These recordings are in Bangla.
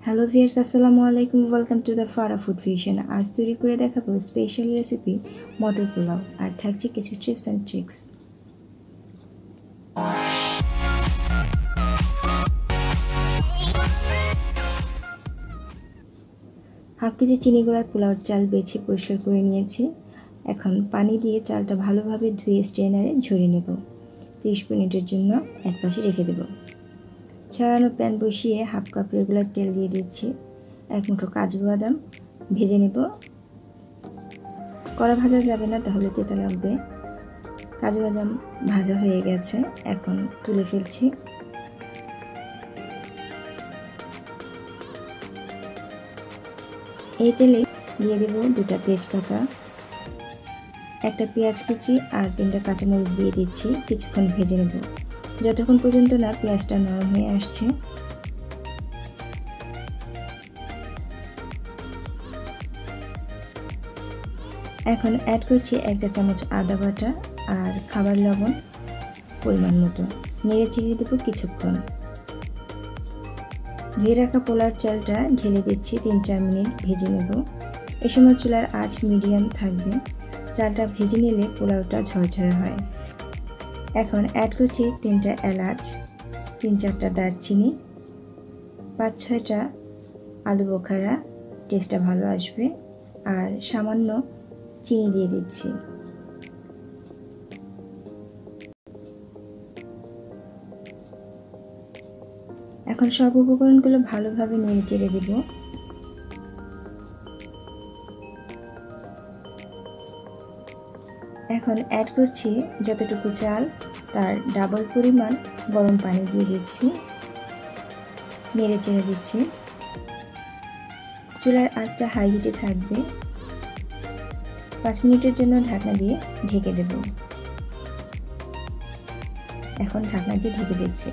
হ্যালো ভিউয়ার্স, আসসালামু আলাইকুম। Welcome to the Farah food fusion. আজ তৈরি করে দেখাবো স্পেশাল রেসিপি মটর পোলাও, আর থাকছে কিছু tips and tricks. Half KG চিনি গুঁড়ার পোলাওর চাল বেছে পরিষ্কার করে নিয়েছি। এখন পানি দিয়ে চালটা ভালোভাবে ধুয়ে স্ট্রেনারে ঝরিয়ে নেব। 30 মিনিটের জন্য একপাশে রেখে দেব। ছড়ানো প্যান বসিয়ে হাফ কাপ রেগুলার তেল দিয়ে দিচ্ছি। 1 মুঠো কাজু বাদাম ভেজে নেব। কড়া ভাজা যাবে না, তাহলে তেতো লাগবে। কাজু বাদাম ভাজা হয়ে গেছে, এখন তুলে ফেলছি। এই তেলে দিয়ে দেব 2টা তেজপাতা, 1টা পেঁয়াজ কুচি আর 3টা কাঁচামরিচ দিয়ে দিচ্ছি। কিছুক্ষণ ভেজে নেব, যতক্ষণ পর্যন্ত না পেঁয়াজটা নরম হয়ে আসছে। এখন অ্যাড করছি 1 চা চামচ আদা বাটা আর খাবার লবণ পরিমাণ মতো। নেড়ে চেড়ে দেবো কিছুক্ষণ। ধুয়ে রাখা পোলার চালটা ঢেলে দিচ্ছি। 3-4 মিনিট ভেজে নেব। এ সময় চুলার আঁচ মিডিয়াম থাকবে। চালটা ভেজে নিলে পোলাওটা ঝরঝরে হয়। এখন অ্যাড করছি 3টা এলাচ, 3-4টা দারচিনি, 5-6টা আলু বোখারা, টেস্টটা ভালো আসবে, আর সামান্য চিনি দিয়ে দিচ্ছি। এখন সব উপকরণগুলো ভালোভাবে নেড়ে চেড়ে দেব। এখন অ্যাড করছি যতটুকু চাল তার ডাবল পরিমাণ গরম পানি দিয়ে দিচ্ছি। নেড়ে চেড়ে দিচ্ছি। চুলার আঁচটা হাই হিটে থাকবে। 5 মিনিটের জন্য ঢাকনা দিয়ে ঢেকে দেব। এখন ঢাকনা দিয়ে ঢেকে দিচ্ছি।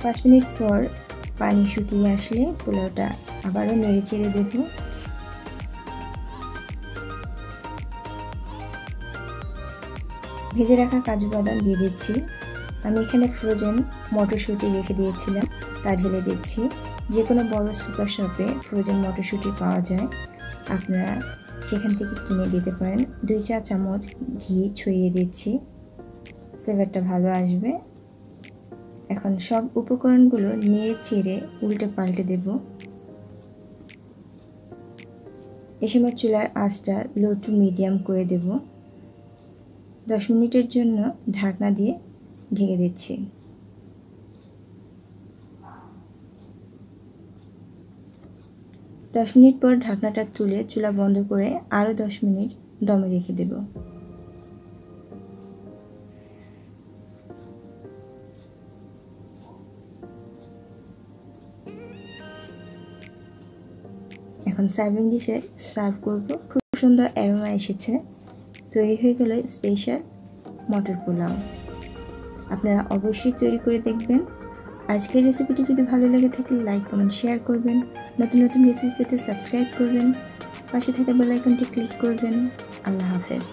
5 মিনিট পর পানি শুকিয়ে আসলে পোলাওটা আবারও নেড়ে চেড়ে দেব। ভেজে রাখা কাজু বাদাম দিয়ে দিচ্ছি। আমি এখানে ফ্রোজেন মটরশুঁটি রেখে দিয়েছিলাম, তা ঢেলে দিচ্ছি। যে কোনো বড় সুপার শপে ফ্রোজেন মটরশুঁটি পাওয়া যায়, আপনারা সেখান থেকে কিনে দিতে পারেন। 2 চা চামচ ঘি ছড়িয়ে দিচ্ছি, ফ্লেভারটা ভালো আসবে। এখন সব উপকরণগুলো নেড়ে চেড়ে উল্টে পাল্টে দেব। এ সময় চুলার আঁচটা লো টু মিডিয়াম করে দেব। 10 মিনিটের জন্য ঢাকনা দিয়ে ঢেকে দিচ্ছি। দশ মিনিট পর ঢাকনাটা তুলে চুলা বন্ধ করে আরও 10 মিনিট দমে রেখে দেব। এখন সার্ভিং ডিশে সার্ভ করব। খুব সুন্দর অ্যারোমা এসেছে। তৈরি হয়ে গেল স্পেশাল মটর পোলাও। আপনারা অবশ্যই তৈরি করে দেখবেন। আজকের রেসিপিটি যদি ভালো লেগে থাকে লাইক, কমেন্ট, শেয়ার করবেন। নতুন নতুন রেসিপি পেতে সাবস্ক্রাইব করবেন। পাশে থাকা বেল আইকনটি ক্লিক করবেন। আল্লাহ হাফেজ।